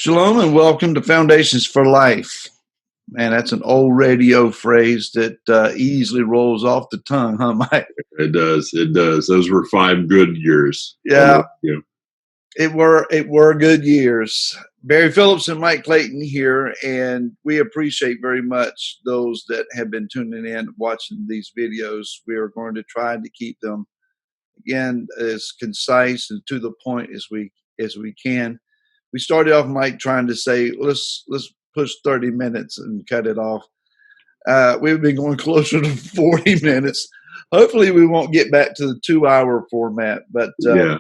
Shalom and welcome to Foundations for Life. Man, that's an old radio phrase that easily rolls off the tongue, huh, Mike? It does. It does. Those were 5 good years. Yeah, it were good years. Barry Phillips and Mike Clayton here, and we appreciate very much those that have been tuning in, watching these videos. We are going to try to keep them, again, as concise and to the point as we can. We started off, Mike, trying to say let's push 30 minutes and cut it off. We've been going closer to 40 minutes. Hopefully, we won't get back to the 2-hour format. But yeah,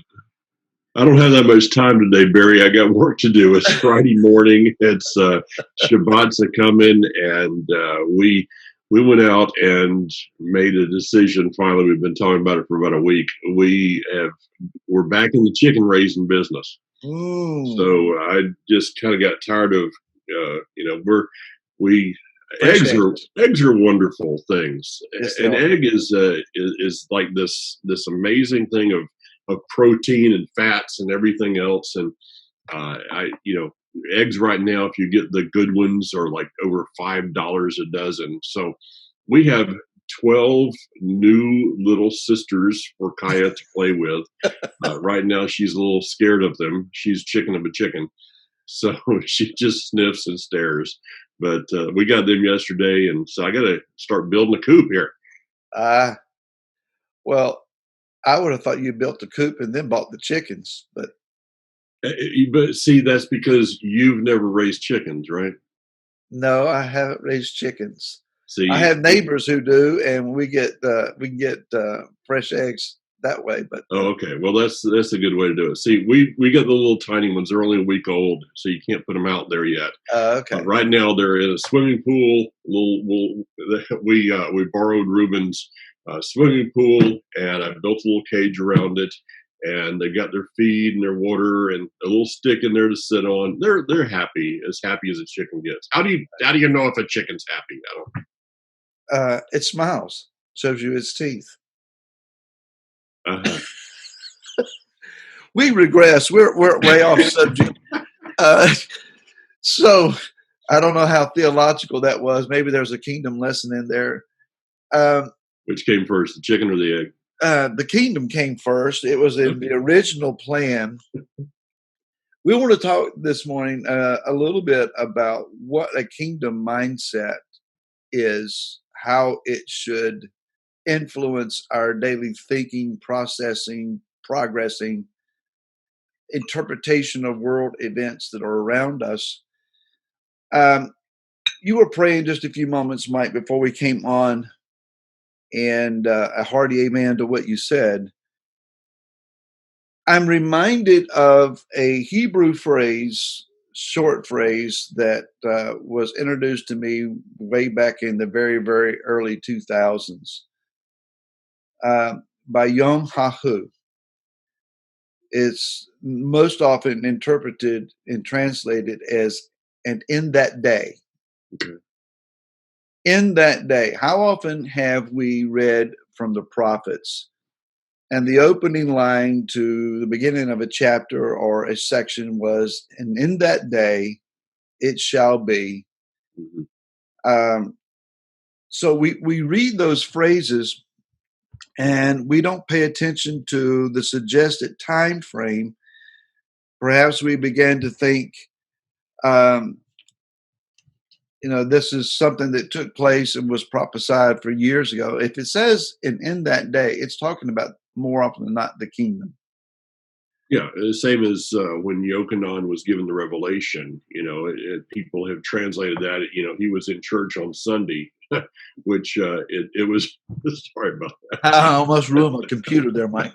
I don't have that much time today, Barry. I got work to do. It's Friday morning. It's Shabbat's coming, and we went out and made a decision. Finally, we've been talking about it for about a week. We're back in the chicken raising business. Ooh. So I just kind of got tired of, eggs are wonderful things. Yes, An egg is like this amazing thing of protein and fats and everything else. And eggs right now, if you get the good ones, are like over $5 a dozen. So we have 12 new little sisters for Kaya to play with. Right now, she's a little scared of them. She's chicken of a chicken. So she just sniffs and stares. But we got them yesterday, and so I got to start building a coop here. Well, I would have thought you built the coop and then bought the chickens. But see, that's because you've never raised chickens, right? No, I haven't raised chickens. See, I have neighbors who do, and we can get fresh eggs that way. But okay, well that's a good way to do it. See, we got the little tiny ones. They're only a week old, so you can't put them out there yet. Okay. Right now they're in a swimming pool. We borrowed Ruben's swimming pool, and I built a little cage around it. And they got their feed and their water and a little stick in there to sit on. They're happy as a chicken gets. How do you know if a chicken's happy? I don't. It smiles, shows you its teeth. Uh-huh. We regress. We're way off subject. So I don't know how theological that was. Maybe there's a kingdom lesson in there. Which came first, the chicken or the egg? The kingdom came first. It was in the original plan. We want to talk this morning a little bit about what a kingdom mindset is, how it should influence our daily thinking, processing, progressing, interpretation of world events that are around us. You were praying just a few moments, Mike, before we came on, and a hearty amen to what you said. I'm reminded of a Hebrew phrase, short phrase, that was introduced to me way back in the very, very early 2000s by Yom HaHu. It's most often interpreted and translated as "and in that day." Okay. In that day. How often have we read from the prophets, and the opening line to the beginning of a chapter or a section was, "and in that day it shall be." Mm-hmm. So we read those phrases, and we don't pay attention to the suggested time frame. Perhaps we began to think, this is something that took place and was prophesied for years ago. If it says in that day, it's talking about more often than not the kingdom. Yeah, the same as when Yochanan was given the revelation. People have translated that. He was in church on Sunday, which it was. Sorry about that. I almost ruined my computer there, Mike.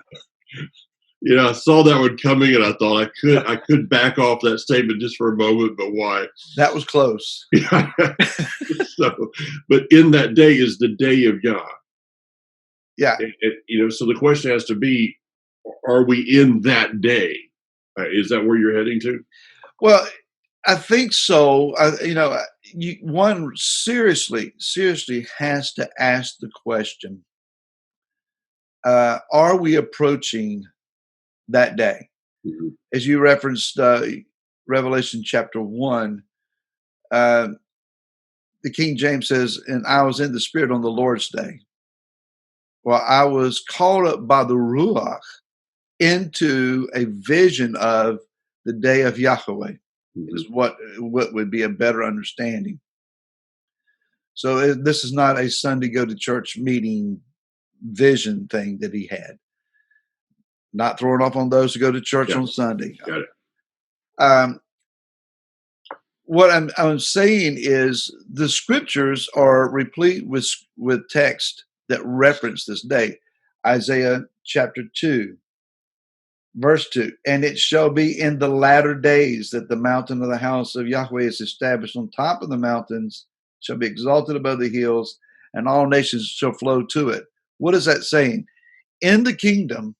I saw that one coming, and I thought I could back off that statement just for a moment, but why? That was close. But in that day is the day of Yah. Yeah. So the question has to be, are we in that day? Is that where you're heading to? Well, I think so. One seriously has to ask the question, are we approaching that day? Mm-hmm. As you referenced, Revelation chapter 1, uh, the King James says, and I was in the Spirit on the Lord's day. Well, I was called up by the Ruach into a vision of the day of Yahweh, is what would be a better understanding. So this is not a Sunday go to church meeting vision thing that he had. Not throwing off on those who go to church on Sunday. Got it. What I'm saying is the scriptures are replete with text that reference this day. Isaiah chapter 2, verse 2, and it shall be in the latter days that the mountain of the house of Yahweh is established on top of the mountains, shall be exalted above the hills, and all nations shall flow to it. What is that saying? In the kingdom,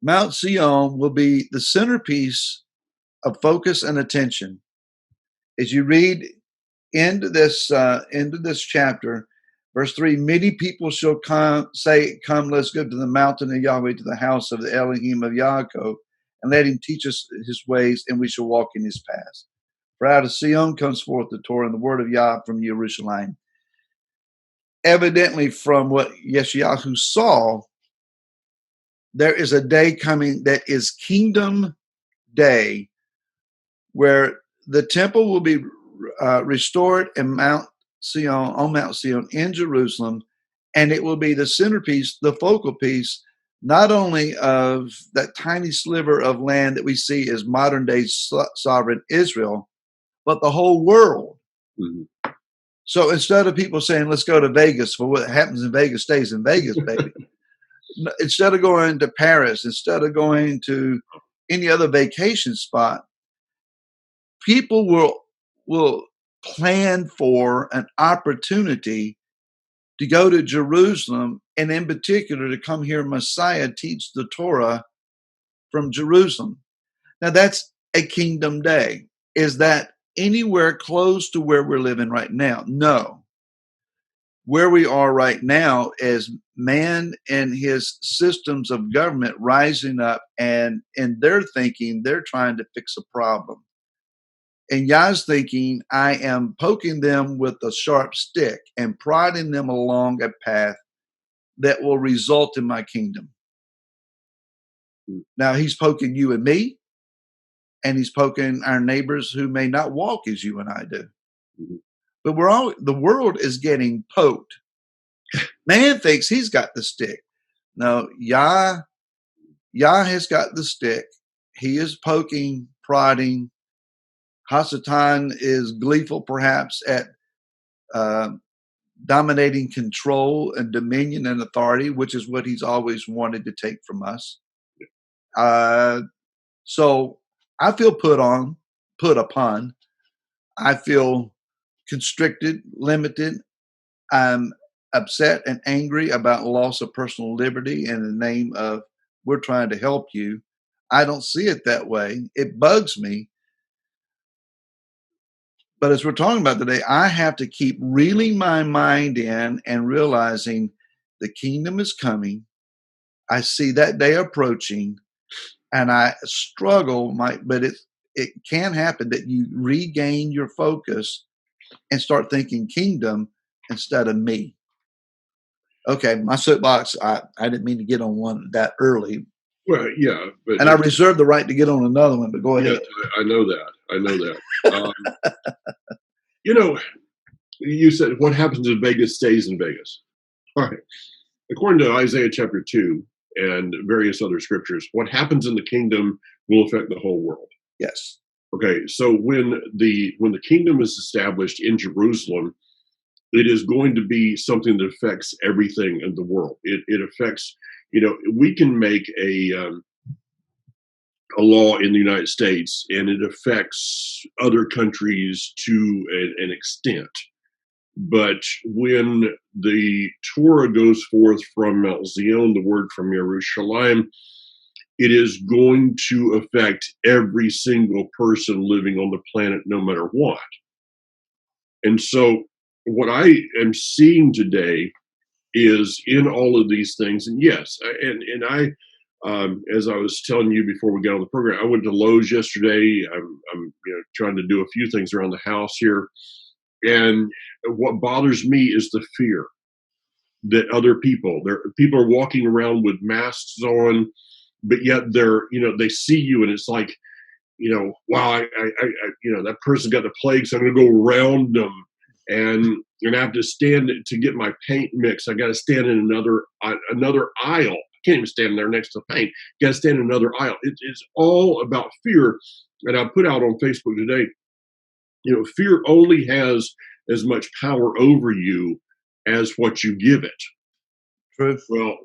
Mount Zion will be the centerpiece of focus and attention. As you read into this chapter, verse 3, many people shall come, let's go to the mountain of Yahweh, to the house of the Elohim of Yaakov, and let him teach us his ways, and we shall walk in his paths. For out of Sion comes forth the Torah and the word of Yah from Jerusalem. Evidently, from what Yeshayahu saw, there is a day coming that is kingdom day, where the temple will be restored on Mount Zion in Jerusalem, and it will be the centerpiece, the focal piece, not only of that tiny sliver of land that we see as modern day sovereign Israel, but the whole world. Mm-hmm. So instead of people saying, let's go to Vegas, for what happens in Vegas stays in Vegas, baby. Instead of going to Paris, instead of going to any other vacation spot, people will plan for an opportunity to go to Jerusalem, and in particular to come hear Messiah teach the Torah from Jerusalem. Now that's a kingdom day. Is that anywhere close to where we're living right now? No. Where we are right now is man and his systems of government rising up, and in their thinking, they're trying to fix a problem. And Yah's thinking, I am poking them with a sharp stick and prodding them along a path that will result in my kingdom. Now he's poking you and me, and he's poking our neighbors who may not walk as you and I do. Mm-hmm. But the world is getting poked. Man thinks he's got the stick. No, Yah has got the stick. He is poking, prodding. Hasatan is gleeful perhaps at dominating control and dominion and authority, which is what he's always wanted to take from us. So I feel put upon. I feel constricted, limited. I'm upset and angry about loss of personal liberty in the name of we're trying to help you. I don't see it that way. It bugs me. But as we're talking about today, I have to keep reeling my mind in and realizing the kingdom is coming. I see that day approaching, and I struggle. But it can happen that you regain your focus and start thinking kingdom instead of me. Okay, my soapbox. I didn't mean to get on one that early. Well, yeah, and I reserve the right to get on another one. But go ahead. I know that. You said what happens in Vegas stays in Vegas. All right. According to Isaiah chapter 2 and various other scriptures, what happens in the kingdom will affect the whole world. Yes. Okay, so when the kingdom is established in Jerusalem, it is going to be something that affects everything in the world. It affects, we can make a law in the United States, and it affects other countries to an extent. But when the Torah goes forth from Mount Zion, the word from Jerusalem, it is going to affect every single person living on the planet, no matter what. And so what I am seeing today is in all of these things, and yes, and As I was telling you before we got on the program, I went to Lowe's yesterday. I'm trying to do a few things around the house here, and what bothers me is the fear that other people are walking around with masks on, but yet they see you, and it's like, wow, that person got the plague, so I'm going to go around them, and I have to stand to get my paint mix. I got to stand in another aisle. I can't even stand there next to the paint. Got to stand in another aisle. It's all about fear. And I put out on Facebook today, fear only has as much power over you as what you give it. True. Well,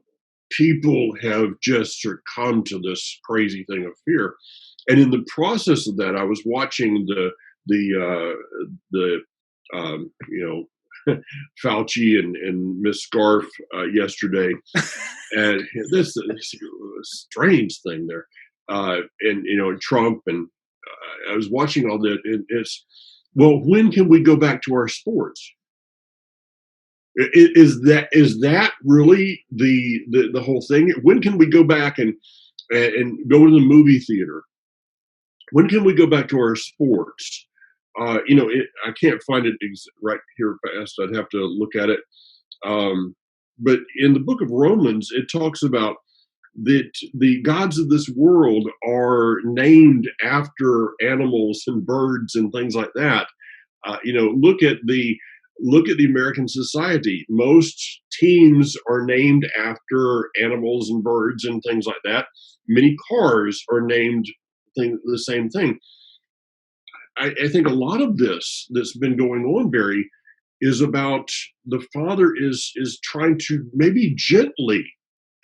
people have just succumbed to this crazy thing of fear, and in the process of that, I was watching the Fauci and Miss Scarf yesterday, and this strange thing there, and Trump, and I was watching all that, and it's, well, when can we go back to our sports? Is that really the whole thing? When can we go back and go to the movie theater? When can we go back to our sports? I can't find it right here fast. I'd have to look at it. But in the book of Romans, it talks about that the gods of this world are named after animals and birds and things like that. Look at the American society. Most teams are named after animals and birds and things like that. Many cars are named the same thing. I think a lot of this that's been going on, Barry, is about the Father is trying to maybe gently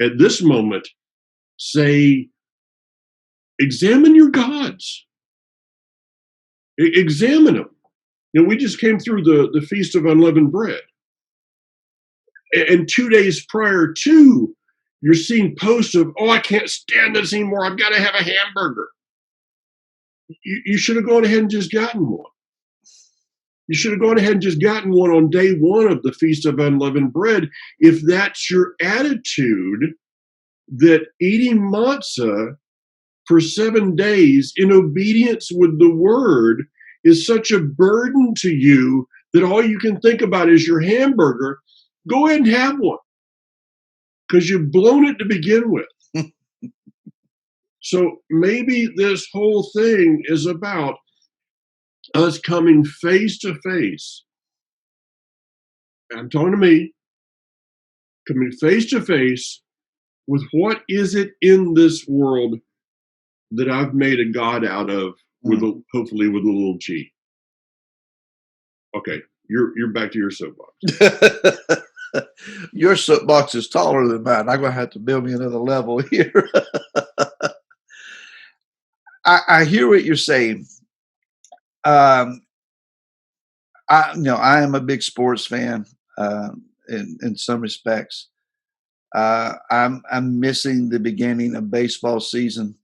at this moment say, examine your gods. Examine them. We just came through the Feast of Unleavened Bread. And 2 days prior to, you're seeing posts of, oh, I can't stand this anymore. I've got to have a hamburger. You should have gone ahead and just gotten one. You should have gone ahead and just gotten one on day one of the Feast of Unleavened Bread. If that's your attitude, that eating matzah for 7 days in obedience with the word is such a burden to you that all you can think about is your hamburger, go ahead and have one, because you've blown it to begin with. So maybe this whole thing is about us coming face to face. I'm talking to me, coming face to face with what is it in this world that I've made a God out of, hopefully with a little g. Okay, you're back to your soapbox. Your soapbox is taller than mine. I'm going to have to build me another level here. I hear what you're saying. I am a big sports fan in some respects. I'm missing the beginning of baseball season.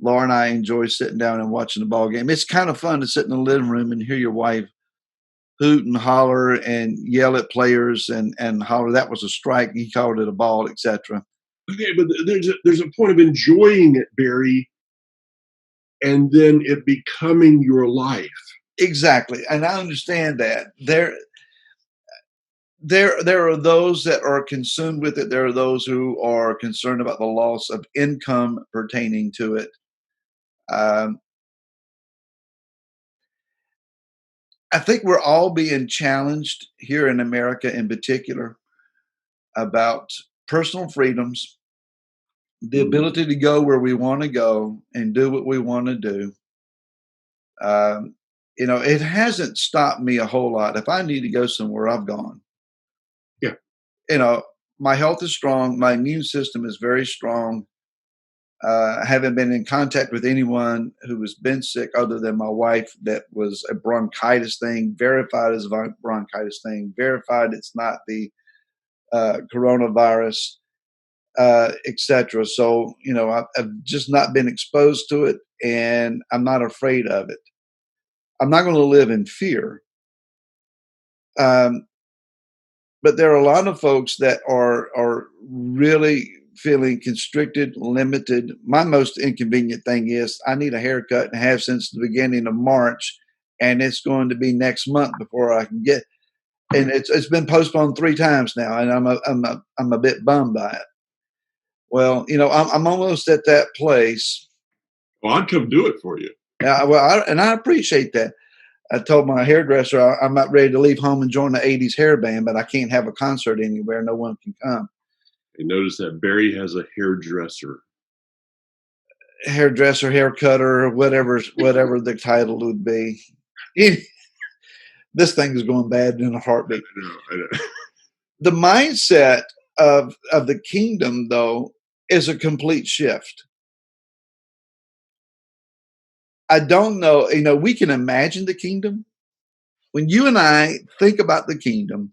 Laura and I enjoy sitting down and watching the ball game. It's kind of fun to sit in the living room and hear your wife hoot and holler and yell at players and holler, that was a strike, he called it a ball, etc. Okay, but there's a point of enjoying it, Barry, and then it becoming your life. Exactly, and I understand that. There are those that are consumed with it. There are those who are concerned about the loss of income pertaining to it. I think we're all being challenged here in America in particular about personal freedoms, the ability to go where we want to go and do what we want to do. It hasn't stopped me a whole lot. If I need to go somewhere, I've gone. Yeah. My health is strong. My immune system is very strong. I haven't been in contact with anyone who has been sick other than my wife. That was a bronchitis thing, verified as a bronchitis thing, verified it's not the coronavirus, etc. So, I've just not been exposed to it, and I'm not afraid of it. I'm not going to live in fear. But there are a lot of folks that are really feeling constricted, limited. My most inconvenient thing is I need a haircut and have since the beginning of March, and it's going to be next month before I can get. And it's been postponed 3 times now, and I'm a bit bummed by it. Well, I'm almost at that place. Well, I'd come do it for you. And I appreciate that. I told my hairdresser I'm not ready to leave home and join the '80s hair band, but I can't have a concert anywhere. No one can come. And notice that Barry has a hairdresser. Hairdresser, hair cutter, whatever the title would be. This thing is going bad in a heartbeat. I know. The mindset of the kingdom, though, is a complete shift. I don't know. We can imagine the kingdom. When you and I think about the kingdom,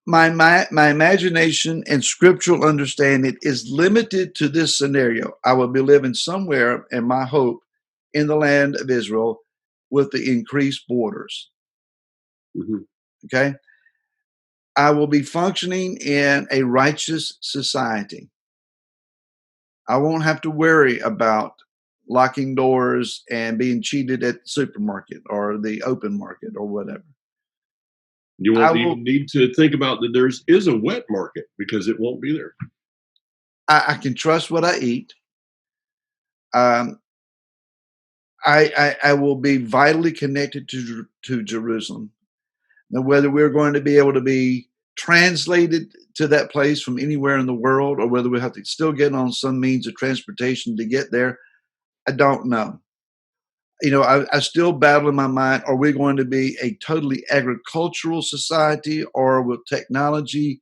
my imagination and scriptural understanding is limited to this scenario. I will be living somewhere, in my hope, in the land of Israel with the increased borders. Mm-hmm. Okay. I will be functioning in a righteous society. I won't have to worry about locking doors and being cheated at the supermarket or the open market or whatever. You won't even need to think about that there is a wet market because it won't be there. I can trust what I eat. I will be vitally connected to Jerusalem. Now, whether we're going to be able to be translated to that place from anywhere in the world, or whether we have to still get on some means of transportation to get there, I don't know. I still battle in my mind, are we going to be a totally agricultural society, or will technology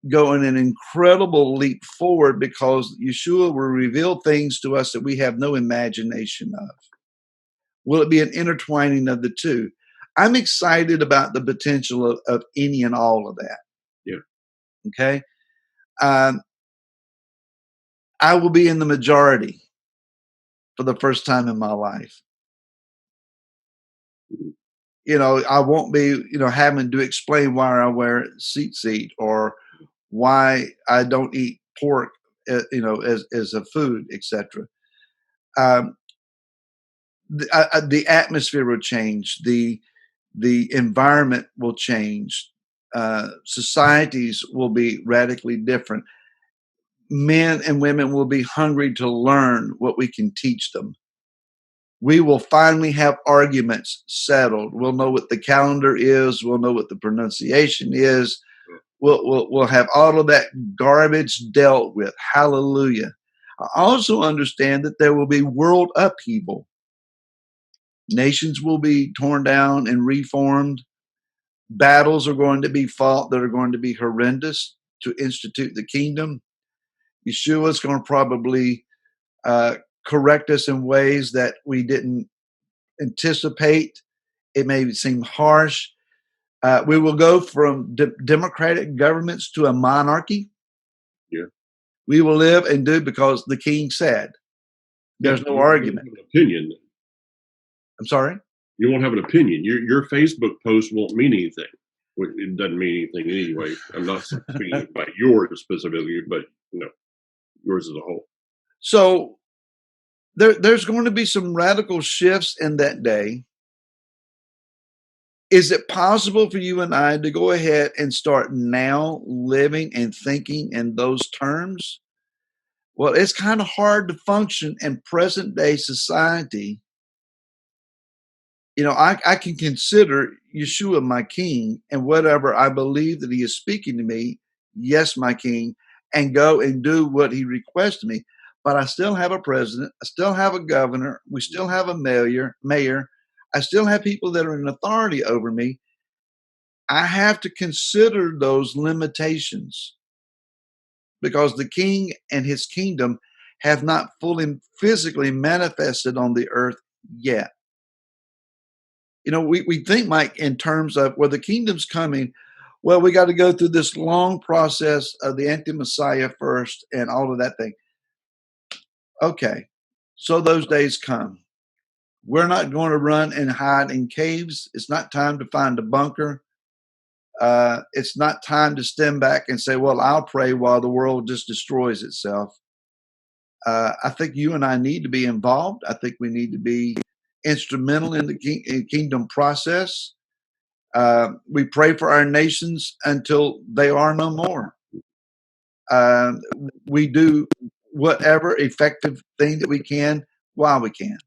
go in an incredible leap forward because Yeshua will reveal things to us that we have no imagination of? Will it be an intertwining of the two? I'm excited about the potential of any and all of that. Yeah. Okay. I will be in the majority for the first time in my life. I won't be, having to explain why I wear seat or why I don't eat pork, as a food, etc. The atmosphere will change. The environment will change. Societies will be radically different. Men and women will be hungry to learn what we can teach them. We will finally have arguments settled. We'll know what the calendar is. We'll know what the pronunciation is. We'll have all of that garbage dealt with. Hallelujah. I also understand that there will be world upheaval. Nations will be torn down and reformed. Battles are going to be fought that are going to be horrendous to institute the kingdom. Yeshua is going to probably correct us in ways that we didn't anticipate. It may seem harsh. We will go from democratic governments to a monarchy. Yeah. We will live and do because the king said. There's no argument. Have an opinion. I'm sorry? You won't have an opinion. Your Facebook post won't mean anything. It doesn't mean anything anyway. I'm not speaking about yours specifically, but yours as a whole. So there's going to be some radical shifts in that day. Is it possible for you and I to go ahead and start now living and thinking in those terms? Well, it's kind of hard to function in present day society. I can consider Yeshua my king, and whatever I believe that he is speaking to me, yes, my king, and go and do what he requests of me. But I still have a president. I still have a governor. We still have a mayor. I still have people that are in authority over me. I have to consider those limitations because the king and his kingdom have not fully physically manifested on the earth yet. We think, Mike, in terms of, well, the kingdom's coming. Well, we got to go through this long process of the anti-Messiah first and all of that thing. Okay, so those days come. We're not going to run and hide in caves. It's not time to find a bunker. It's not time to stand back and say, well, I'll pray while the world just destroys itself. I think you and I need to be involved. I think we need to be instrumental in the kingdom process. We pray for our nations until they are no more. We do whatever effective thing that we can while we can.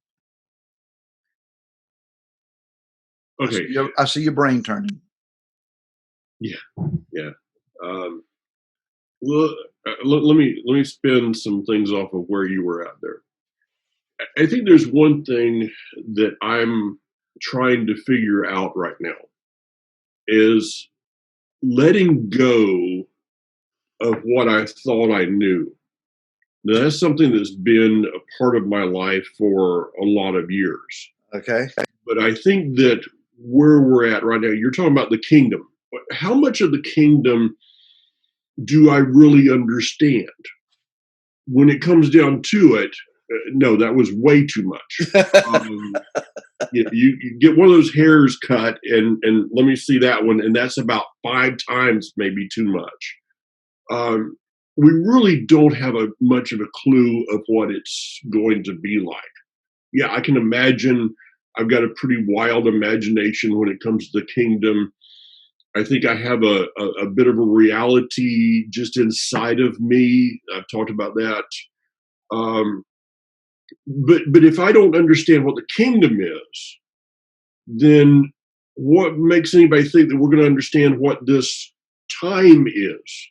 Okay. I see your brain turning. Yeah. Well, let me spin some things off of where you were at there. I think there's one thing that I'm trying to figure out right now is letting go of what I thought I knew. Now, that's something that's been a part of my life for a lot of years. Okay. But I think that where we're at right now, you're talking about the kingdom. How much of the kingdom do I really understand? When it comes down to it, no, that was way too much. You get one of those hairs cut, and let me see that one, and that's about 5 times maybe too much. We really don't have much of a clue of what it's going to be like. Yeah, I can imagine. I've got a pretty wild imagination when it comes to the kingdom. I think I have a bit of a reality just inside of me. I've talked about that. But if I don't understand what the kingdom is, then what makes anybody think that we're going to understand what this time is?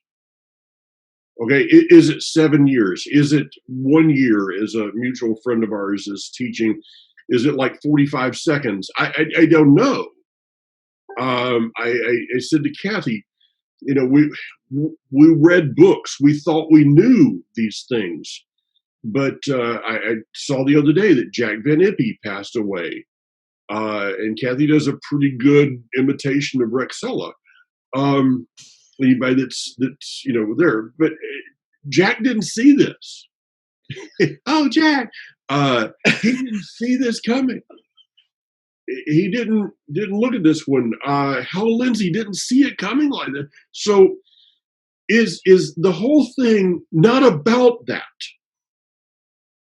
Okay, is it 7 years? Is it 1 year? As a mutual friend of ours is teaching, is it like 45 seconds? I don't know. I said to Kathy, we read books. We thought we knew these things. But I saw the other day that Jack Van Impe passed away. And Kathy does a pretty good imitation of Rexella. Anybody that's there. But Jack didn't see this. Oh, Jack. He didn't see this coming. He didn't look at this one. Hal Lindsey didn't see it coming like that. So is the whole thing not about that?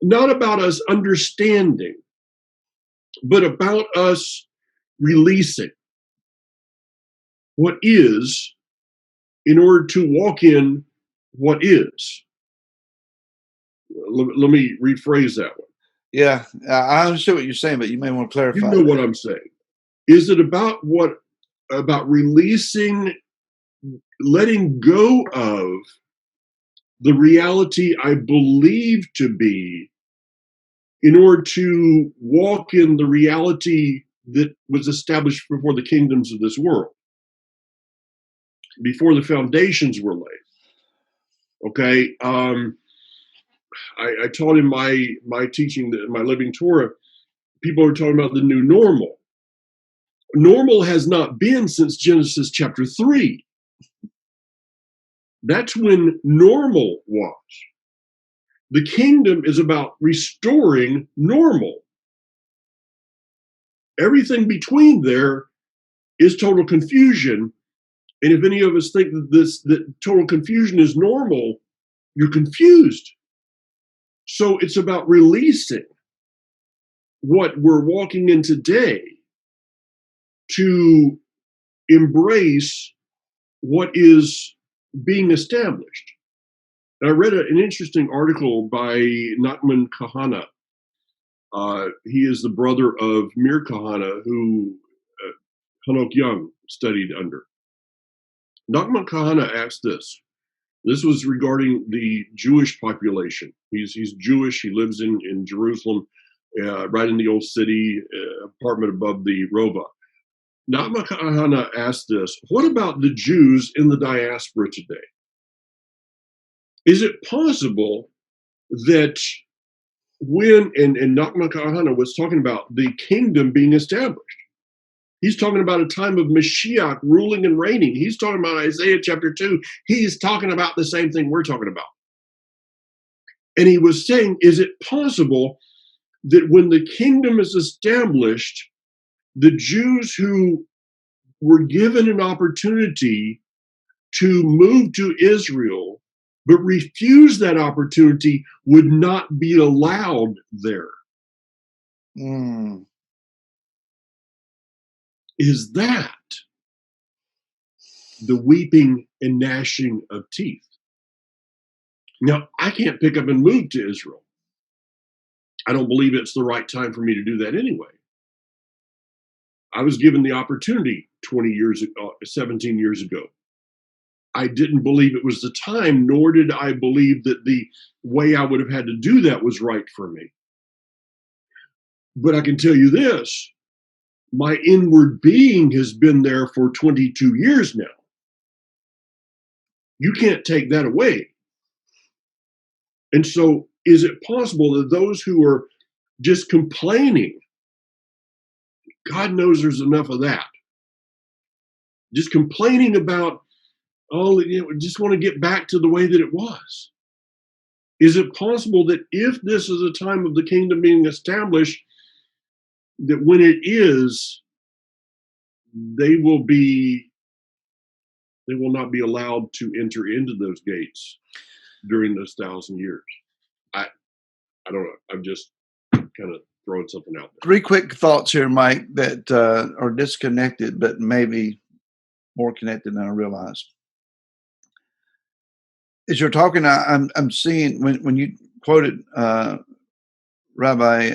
Not about us understanding, but about us releasing what is in order to walk in what is. Let me rephrase that one. Yeah, I understand what you're saying, but you may want to clarify. You know what I'm saying. Is it about releasing, letting go of the reality I believe to be in order to walk in the reality that was established before the kingdoms of this world, before the foundations were laid? Okay, I taught in my teaching, my Living Torah, people are talking about the new normal. Normal has not been since Genesis chapter 3. That's when normal was. The kingdom is about restoring normal. Everything between there is total confusion. And if any of us think that total confusion is normal, you're confused. So it's about releasing what we're walking in today to embrace what is being established. And I read an interesting article by Nachman Kahana. He is the brother of Mir Kahana, who Hanok Young studied under. Nachman Kahana asked this. This was regarding the Jewish population. He's Jewish. He lives in Jerusalem, right in the old city, apartment above the Rova. Nachman Kahana asked this: what about the Jews in the diaspora today? Is it possible that when, and Nachman Kahana was talking about the kingdom being established, he's talking about a time of Mashiach ruling and reigning. He's talking about Isaiah chapter 2. He's talking about the same thing we're talking about. And he was saying, is it possible that when the kingdom is established, the Jews who were given an opportunity to move to Israel, but refused that opportunity, would not be allowed there. Mm. Is that the weeping and gnashing of teeth? Now, I can't pick up and move to Israel. I don't believe it's the right time for me to do that anyway. I was given the opportunity 20 years ago, 17 years ago. I didn't believe it was the time, nor did I believe that the way I would have had to do that was right for me. But I can tell you this, my inward being has been there for 22 years now. You can't take that away. And so, is it possible that those who are just complaining, God knows there's enough of that, just complaining about, oh, just want to get back to the way that it was? Is it possible that if this is a time of the kingdom being established, that when it is, they will not be allowed to enter into those gates during those 1,000 years? I don't know. I'm just kind of throwing something out there. 3 quick thoughts here, Mike, that are disconnected, but maybe more connected than I realized. As you're talking, I'm seeing when you quoted Rabbi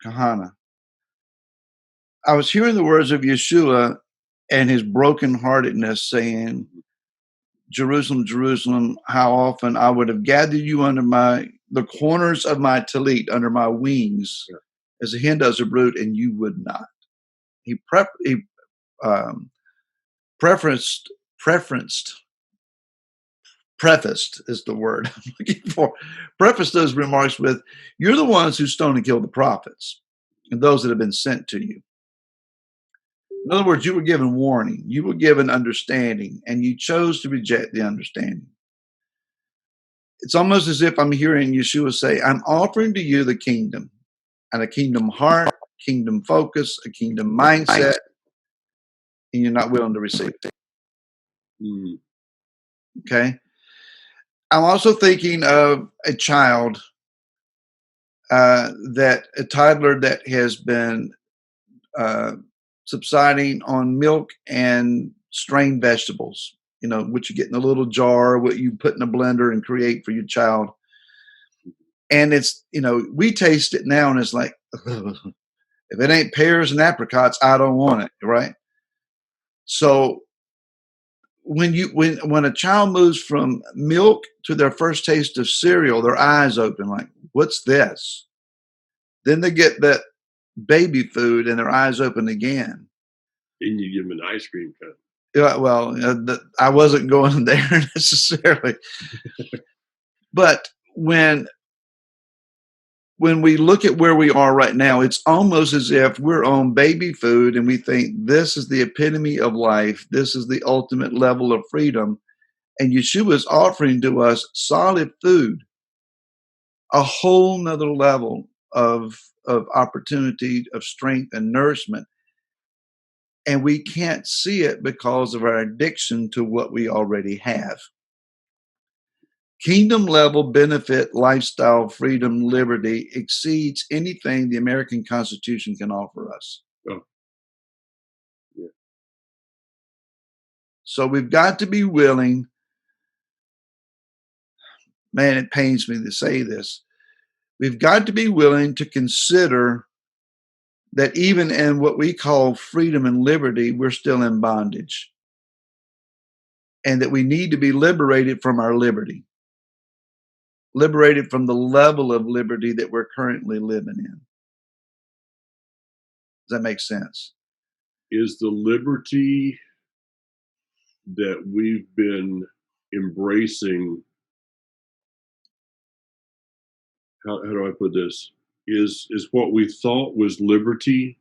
Kahana, I was hearing the words of Yeshua and his brokenheartedness saying, Jerusalem, Jerusalem, how often I would have gathered you under the corners of my tallit, under my wings, as a hen does a brood, and you would not. He prefaced is the word I'm looking for. Prefaced those remarks with, you're the ones who stoned and killed the prophets and those that have been sent to you. In other words, you were given warning, you were given understanding, and you chose to reject the understanding. It's almost as if I'm hearing Yeshua say, I'm offering to you the kingdom, and a kingdom heart, kingdom focus, a kingdom mindset, and you're not willing to receive it. Mm. Okay? I'm also thinking of a child, a toddler that has been subsiding on milk and strained vegetables, which you get in a little jar, what you put in a blender and create for your child. And it's, we taste it now and it's like, if it ain't pears and apricots, I don't want it, right? So when a child moves from milk to their first taste of cereal, their eyes open like, what's this? Then they get that baby food and their eyes open again. And you give them an ice cream cone. Yeah, well, I wasn't going there necessarily. But when we look at where we are right now, it's almost as if we're on baby food and we think this is the epitome of life. This is the ultimate level of freedom. And Yeshua is offering to us solid food, a whole nother level of opportunity, of strength and nourishment. And we can't see it because of our addiction to what we already have. Kingdom level benefit, lifestyle, freedom, liberty exceeds anything the American Constitution can offer us. Oh. Yeah. So we've got to be willing. Man, it pains me to say this. We've got to be willing to consider that even in what we call freedom and liberty, we're still in bondage. And that we need to be liberated from our liberty. Liberated from the level of liberty that we're currently living in. Does that make sense? Is the liberty that we've been embracing, how do I put this? Is what we thought was liberty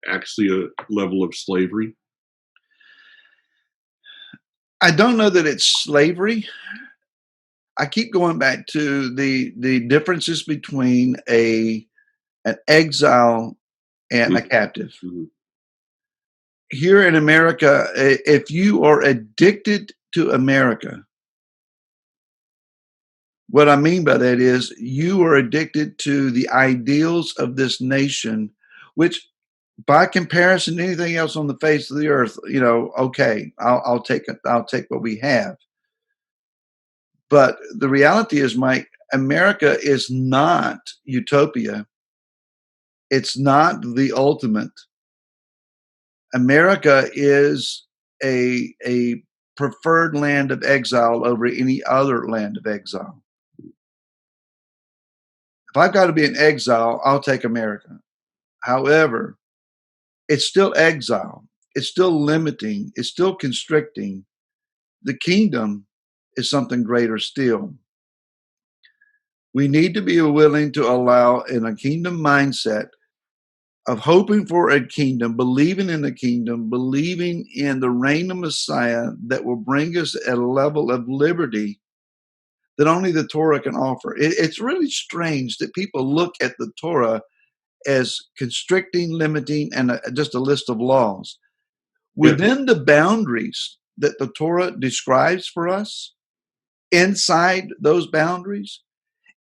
actually a level of slavery? I don't know that it's slavery. I keep going back to the differences between an exile and a captive. Mm-hmm. here in America, if you are addicted to America, what I mean by that is you are addicted to the ideals of this nation, which by comparison to anything else on the face of the earth, okay, I'll take it. I'll take what we have. But the reality is, Mike, America is not utopia. It's not the ultimate. America is a preferred land of exile over any other land of exile. If I've got to be in exile, I'll take America. However, it's still exile. It's still limiting. It's still constricting. The kingdom is something greater still. We need to be willing to allow in a kingdom mindset of hoping for a kingdom, believing in the kingdom, believing in the reign of Messiah that will bring us a level of liberty that only the Torah can offer. It's really strange that people look at the Torah as constricting, limiting, and just a list of laws. Yeah. Within the boundaries that the Torah describes for us, inside those boundaries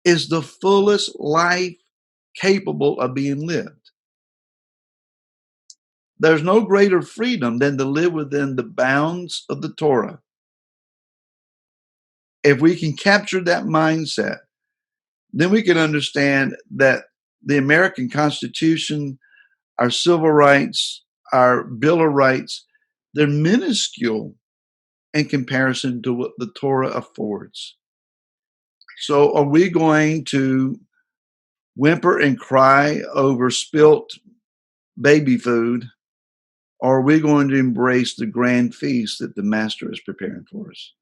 is the fullest life capable of being lived. There's no greater freedom than to live within the bounds of the Torah. If we can capture that mindset, then we can understand that the American Constitution, our civil rights, our Bill of Rights, they're minuscule in comparison to what the Torah affords. So are we going to whimper and cry over spilt baby food, or are we going to embrace the grand feast that the Master is preparing for us?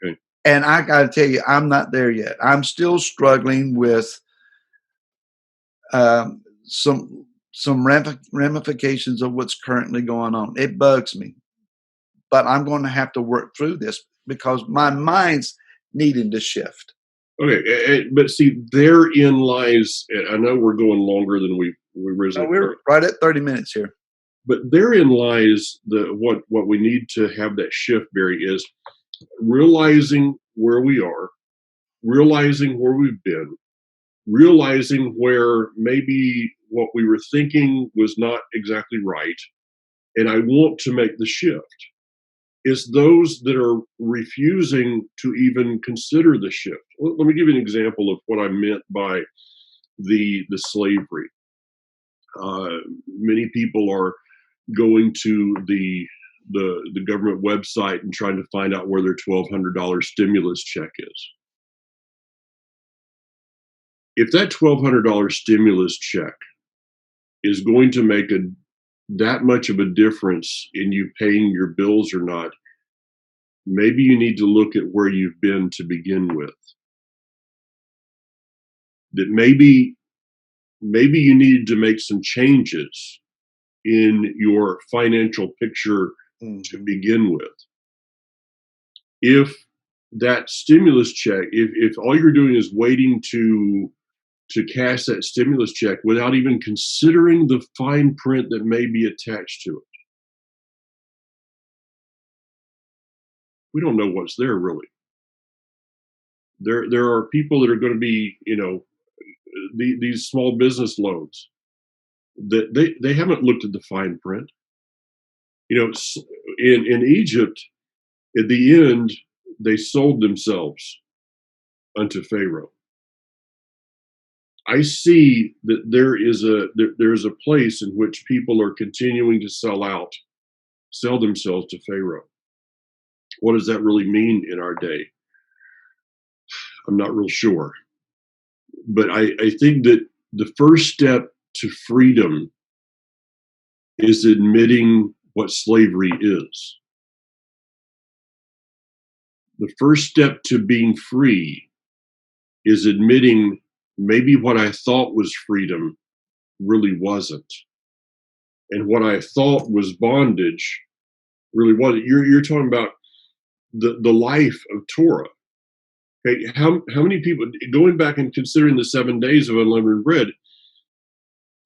Okay. And I got to tell you, I'm not there yet. I'm still struggling with um, some ramifications of what's currently going on. It bugs me, but I'm going to have to work through this because my mind's needing to shift. Okay, but see, therein lies. I know we're going longer than we So originally we're thought, right at 30 minutes here. but therein lies what we need to have that shift, Barry, is realizing where we are, realizing where we've been, realizing where maybe what we were thinking was not exactly right, and I want to make the shift. It's those that are refusing to even consider the shift. Let me give you an example of what I meant by the slavery. Many people are going to the government website and trying to find out where their $1,200 stimulus check is. If that $1,200 stimulus check is going to make that much of a difference in you paying your bills or not, maybe you need to look at where you've been to begin with. That maybe you needed to make some changes in your financial picture to begin with. If that stimulus check, if all you're doing is waiting to cash that stimulus check without even considering the fine print that may be attached to it, we don't know what's there really. There are people that are going to be, these small business loans that they haven't looked at the fine print. In Egypt, at the end, they sold themselves unto Pharaoh. I see that there's a place in which people are continuing to sell themselves to Pharaoh. What does that really mean in our day? I'm not real sure. But I think that the first step to freedom is admitting what slavery is. The first step to being free is admitting maybe what I thought was freedom really wasn't. And what I thought was bondage really wasn't. You're talking about the life of Torah. Okay, how many people, going back and considering the 7 days of unleavened bread,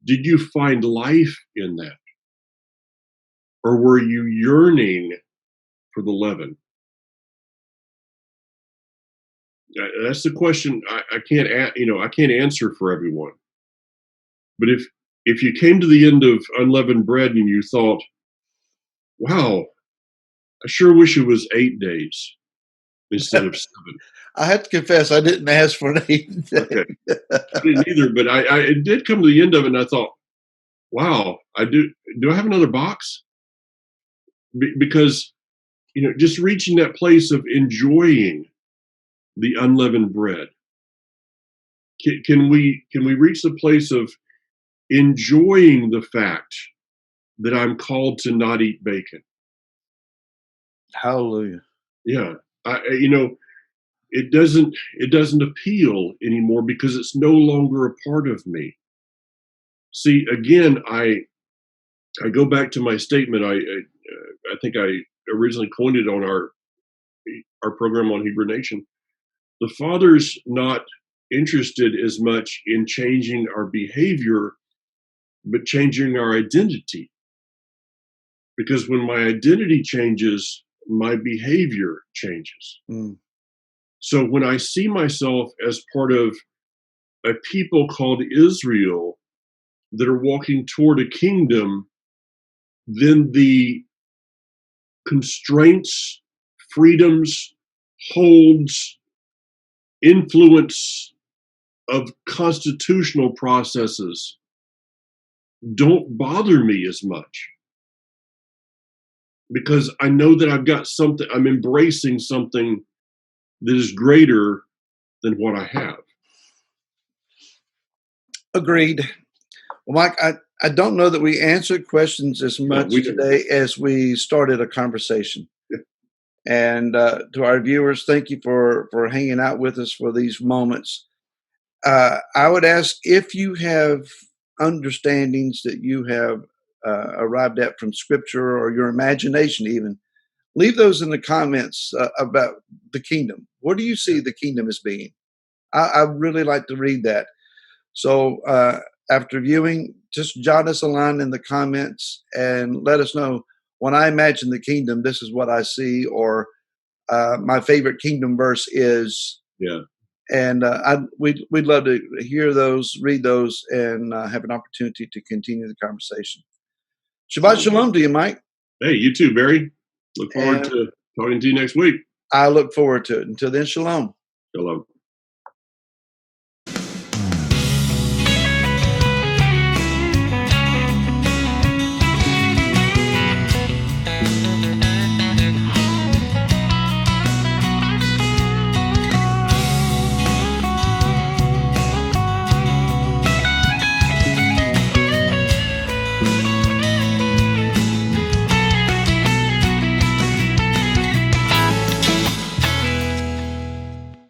did you find life in that? or were you yearning for the leaven? That's the question. I can't, I can't answer for everyone. But if you came to the end of unleavened bread and you thought, "Wow, I sure wish it was 8 days instead of 7." I have to confess, I didn't ask for an 8 day. Okay, I didn't either, but I did come to the end of it, and I thought, "Wow, I do. Do I have another box?" Because just reaching that place of enjoying the unleavened bread. Can we reach the place of enjoying the fact that I'm called to not eat bacon? Hallelujah. Yeah, it doesn't appeal anymore because it's no longer a part of me. See, again, I go back to my statement. I think I originally coined it on our program on Hebrew Nation. The Father's not interested as much in changing our behavior, but changing our identity. Because when my identity changes, my behavior changes. Mm. So when I see myself as part of a people called Israel that are walking toward a kingdom, then the constraints, freedoms, holds, influence of constitutional processes don't bother me as much because I know that I've got something, I'm embracing something that is greater than what I have. Agreed. Well, Mike, I don't know that we answered questions as No, much we didn't. today as we started a conversation. Yeah. And to our viewers, thank you for hanging out with us for these moments. I would ask if you have understandings that you have arrived at from Scripture or your imagination, even leave those in the comments about the kingdom. What do you see the kingdom as being? I really like to read that. So after viewing, just jot us a line in the comments and let us know. When I imagine the kingdom, this is what I see, or my favorite kingdom verse is. Yeah. And we'd love to hear those, read those, and have an opportunity to continue the conversation. Shabbat Sounds good. shalom to you, Mike. Hey, you too, Barry. Look forward And to talking to you next week. I look forward to it. Until then, shalom. Shalom.